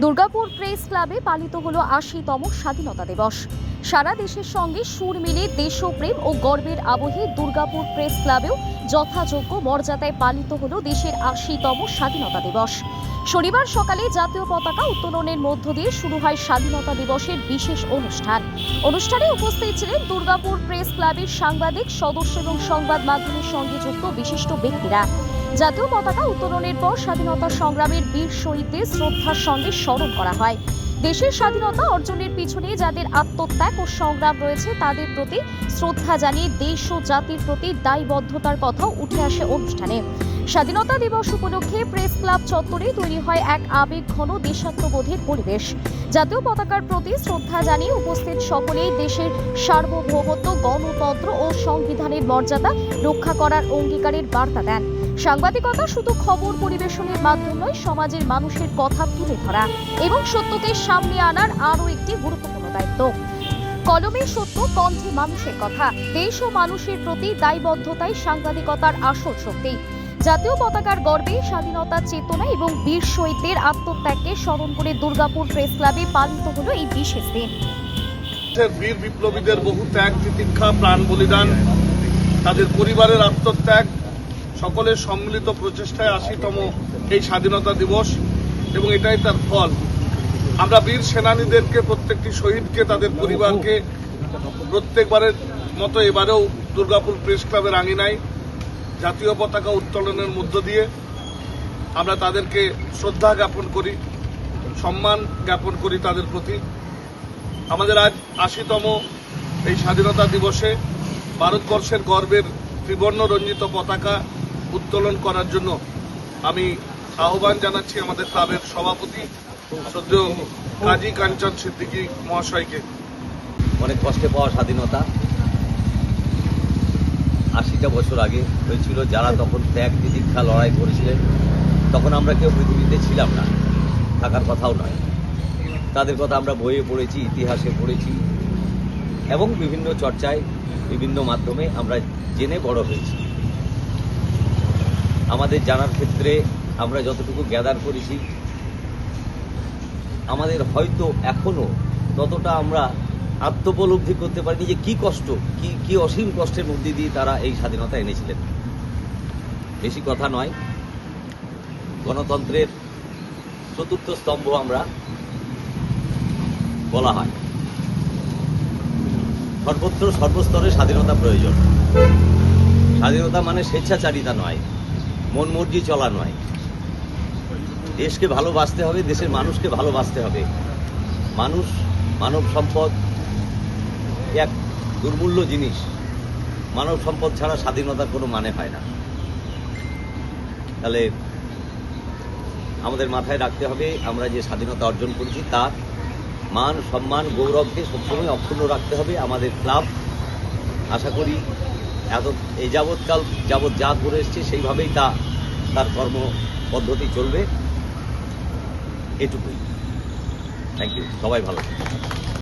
Durgapur press ক্লাবে পালিত হলো ৮০তম স্বাধীনতা দিবস। সারা দেশের সঙ্গে সুর মিলে দেশপ্রেম ও গর্বের আবহে দুর্গাপুর প্রেস ক্লাবেও যথাযোগ্য মর্যাদায় পালিত হলো দেশের ৮০তম স্বাধীনতা দিবস। শনিবার সকালে জাতীয় পতাকা উত্তোলনের মধ্য দিয়ে শুরু হয় স্বাধীনতা দিবসের বিশেষ অনুষ্ঠানে উপস্থিত ছিলেন দুর্গাপুর প্রেস ক্লাবের সাংবাদিক, সদস্য এবং সংবাদ মাধ্যমের সঙ্গে যুক্ত বিশিষ্ট ব্যক্তিরা। জাতীয় পতাকা উত্তোলনের পর স্বাধীনতা সংগ্রামের বীর শহীদদের শ্রদ্ধার সঙ্গে স্মরণ করা হয়। দেশের স্বাধীনতা অর্জনের পিছনে যাদের আত্মত্যাগ ও সংগ্রাম রয়েছে তাদের প্রতি শ্রদ্ধা জানিয়ে দেশ ও জাতির প্রতি দায়বদ্ধতার কথাও উঠে আসে অনুষ্ঠানে। স্বাধীনতা দিবস উপলক্ষে প্রেস ক্লাব চত্বরে তৈরি হয় এক আবেগঘন দেশাত্মবোধের পরিবেশ। জাতীয় পতাকার প্রতি শ্রদ্ধা জানিয়ে উপস্থিত সকলেই দেশের সার্বভৌমত্ব, গণতন্ত্র ও সংবিধানের মর্যাদা রক্ষা করার অঙ্গীকারের বার্তা দেন। সাংবাদিকতা শুধু খবর পরিবেশনের মাধ্যম নয়, সমাজের মানুষের কথা তুলে ধরা এবং সত্যকে সামনে আনার আরও একটি গুরুত্বপূর্ণ দায়িত্ব। কলমে সত্য, কণ্ঠে মানুষের কথা। দেশ ও মানুষের প্রতি দায়বদ্ধতাই সাংবাদিকতার আসল শক্তি। জাতীয় পতাকার গর্বে, স্বাধীনতার চেতনা এবং বীর শহীদদের আত্মত্যাগকে স্মরণ করে দুর্গাপুর প্রেস ক্লাবে পালিত হলো এই বিশেষ দিন। বীর বিপ্লবীদের বহু ত্যাগ, তিতিক্ষা, প্রাণ বলিদান, তাদের পরিবারের আত্মত্যাগ, সকলের সম্মিলিত প্রচেষ্টায় ৮০তম এই স্বাধীনতা দিবস এবং এটাই তার ফল। আমরা বীর সেনানীদেরকে, প্রত্যেকটি শহীদকে, তাদের পরিবারকে প্রত্যেকবারের মতো এবারেও দুর্গাপুর প্রেস ক্লাবের আঙিনায় জাতীয় পতাকা উত্তোলনের মধ্য দিয়ে আমরা তাদেরকে শ্রদ্ধা জ্ঞাপন করি, সম্মান জ্ঞাপন করি তাদের প্রতি। আমাদের আজ ৮০তম এই স্বাধীনতা দিবসে ভারতবর্ষের গর্বের ত্রিবর্ণ রঞ্জিত পতাকা উত্তোলন করার জন্য আমি আহ্বান জানাচ্ছি আমাদের ক্লাবের সভাপতি শ্রদ্ধেয় কাজী কাঞ্চন সিদ্দিকী মহাশয়কে। অনেক কষ্টে পাওয়া স্বাধীনতা ৮০টা বছর আগে হয়েছিল। যারা তখন ত্যাগ, তিতিক্ষা, লড়াই করেছিলেন, তখন আমরা কেউ পৃথিবীতে ছিলাম না, থাকার কথাও নয়। তাদের কথা আমরা বইয়ে পড়েছি, ইতিহাসে পড়েছি এবং বিভিন্ন চর্চায়, বিভিন্ন মাধ্যমে আমরা জেনে বড় হয়েছি। আমাদের জানার ক্ষেত্রে আমরা যতটুকু গ্যাদার করেছি, আমাদের হয়তো এখনো ততটা আমরা আত্মোপলব্ধি করতে পারিনি যে কি কষ্ট, কি অসীম কষ্টের মধ্যে দিয়ে তারা এই স্বাধীনতা এনেছিলেন। বেশি কথা নয়, গণতন্ত্রের চতুর্থ স্তম্ভ আমরা বলা হয়। সর্বত্র সর্বস্তরে স্বাধীনতা প্রয়োজন। স্বাধীনতা মানে স্বেচ্ছাচারিতা নয়, মন মর্জি চলা নয়। দেশকে ভালোবাসতে হবে, দেশের মানুষকে ভালোবাসতে হবে। মানুষ, মানব সম্পদ এক দুর্মূল্য জিনিস। মানব সম্পদ ছাড়া স্বাধীনতার কোনো মানে হয় না। তাহলে আমাদের মাথায় রাখতে হবে, আমরা যে স্বাধীনতা অর্জন করেছি তার মান, সম্মান, গৌরবকে সবসময় অক্ষুণ্ণ রাখতে হবে। আমাদের ক্লাব আশা করি এই যাবৎকাল যা করে এসছে সেইভাবেই তার কর্ম পদ্ধতি চলবে। এটুকুই। Thank you. সবাই ভালো থাকবেন।